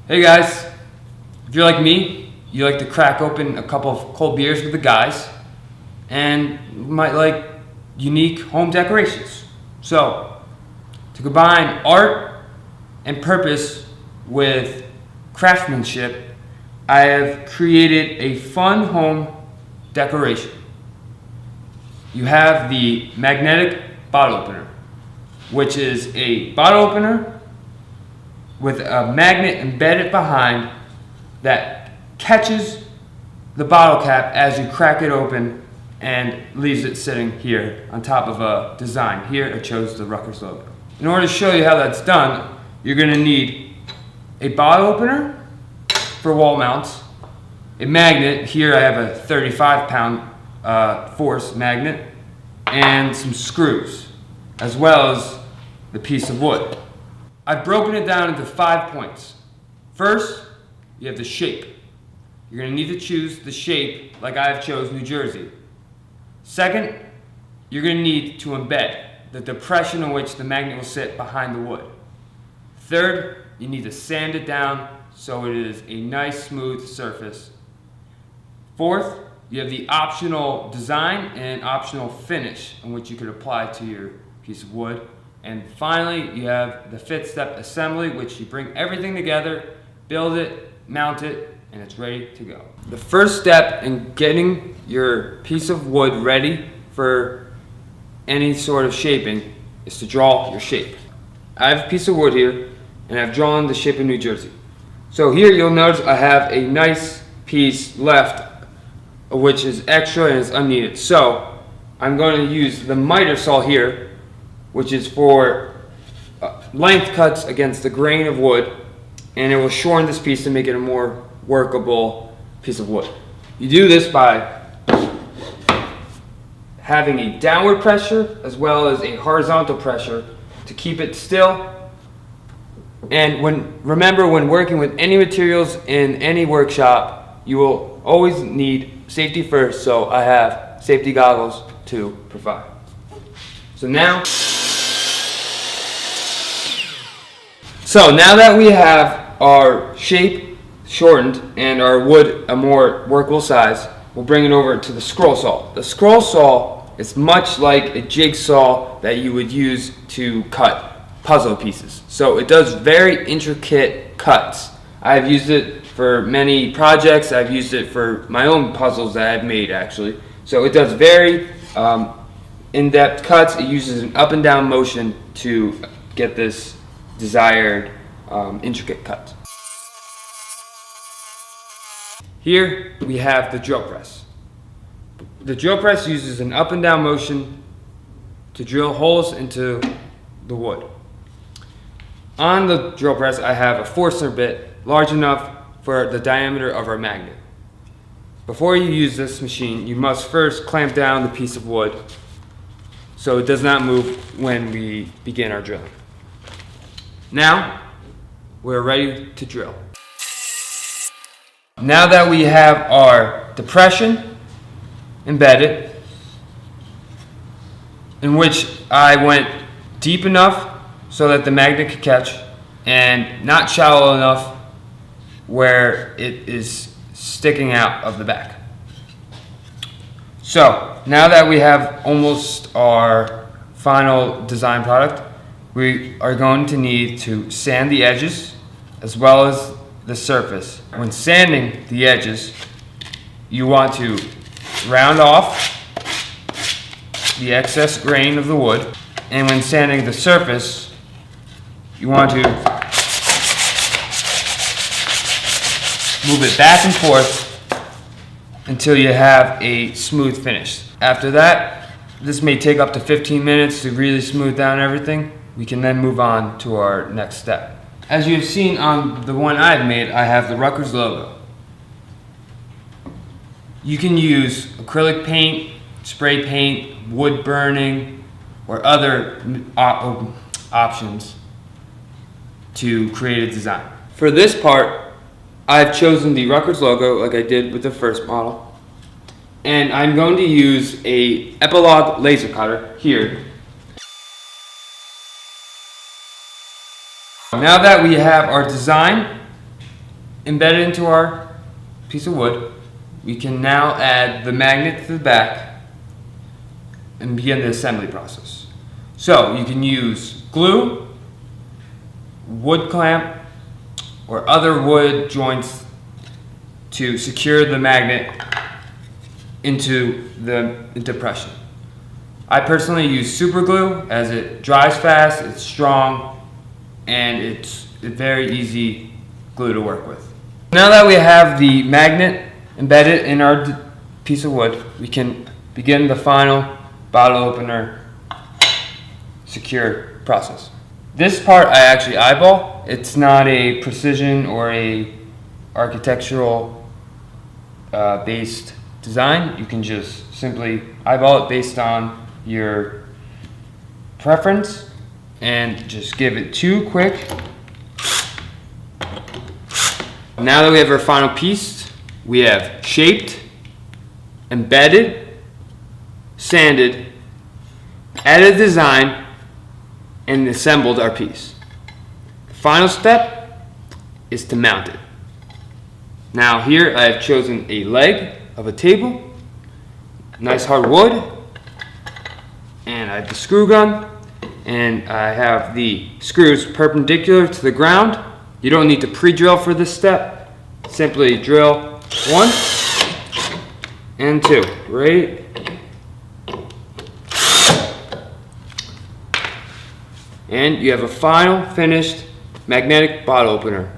Hey guys, if you're like me, you like to crack open a couple of cold beers with the guys and you might like unique home decorations. So, to combine art and purpose with craftsmanship, I have created a fun home decoration. You have the magnetic bottle opener, which is a bottle opener with a magnet embedded behind that catches the bottle cap as you crack it open and leaves it sitting here on top of a design. Here I chose the Rutgers logo. In order to show you how that's done, you're going to need a bottle opener for wall mounts, a magnet. Here I have a 35-pound force magnet, and some screws, as well as the piece of wood. I've broken it down into 5 points. First, you have the shape. You're going to need to choose the shape like I've chose New Jersey. Second, you're going to need to embed the depression in which the magnet will sit behind the wood. Third, you need to sand it down so it is a nice smooth surface. Fourth, you have the optional design and optional finish in which you could apply to your piece of wood. And finally, you have the fifth step assembly, which you bring everything together, build it, mount it, and it's ready to go. The first step in getting your piece of wood ready for any sort of shaping is to draw your shape. I have a piece of wood here, and I've drawn the shape of New Jersey. So here you'll notice I have a nice piece left, which is extra and is unneeded. So I'm going to use the miter saw here, which is for length cuts against the grain of wood, and it will shorten this piece to make it a more workable piece of wood. You do this by having a downward pressure as well as a horizontal pressure to keep it still. And remember, when working with any materials in any workshop, you will always need safety first, so I have safety goggles to provide. So now that we have our shape shortened and our wood a more workable size, we'll bring it over to the scroll saw. The scroll saw is much like a jigsaw that you would use to cut puzzle pieces. So it does very intricate cuts. I've used it for many projects. I've used it for my own puzzles that I've made, actually. So it does very in-depth cuts. It uses an up and down motion to get this desired intricate cut. Here we have the drill press. The drill press uses an up and down motion to drill holes into the wood. On the drill press I have a Forstner bit large enough for the diameter of our magnet. Before you use this machine, you must first clamp down the piece of wood so it does not move when we begin our drilling. Now, we're ready to drill. Now that we have our depression embedded, in which I went deep enough so that the magnet could catch, and not shallow enough where it is sticking out of the back. So, now that we have almost our final design product, we are going to need to sand the edges as well as the surface. When sanding the edges, you want to round off the excess grain of the wood, and when sanding the surface, you want to move it back and forth until you have a smooth finish. After that, this may take up to 15 minutes to really smooth down everything. We can then move on to our next step. As you have seen on the one I've made, I have the Rutgers logo. You can use acrylic paint, spray paint, wood burning, or other options to create a design. For this part, I've chosen the Rutgers logo like I did with the first model, and I'm going to use a Epilog laser cutter here. Now that we have our design embedded into our piece of wood, we can now add the magnet to the back and begin the assembly process. So you can use glue, wood clamp, or other wood joints to secure the magnet into pressure. I personally use super glue as it dries fast, it's strong, and it's a very easy glue to work with. Now that we have the magnet embedded in our piece of wood, we can begin the final bottle opener secure process. This part I actually eyeball. It's not a precision or a architectural based design. You can just simply eyeball it based on your preference and just give it 2 quick. Now that we have our final piece, we have shaped, embedded, sanded, added design, and assembled our piece. The final step is to mount it. Now here I have chosen a leg of a table, nice hard wood, and I have the screw gun, and I have the screws perpendicular to the ground. You don't need to pre-drill for this step. Simply drill 1 and 2, right? And you have a final finished magnetic bottle opener.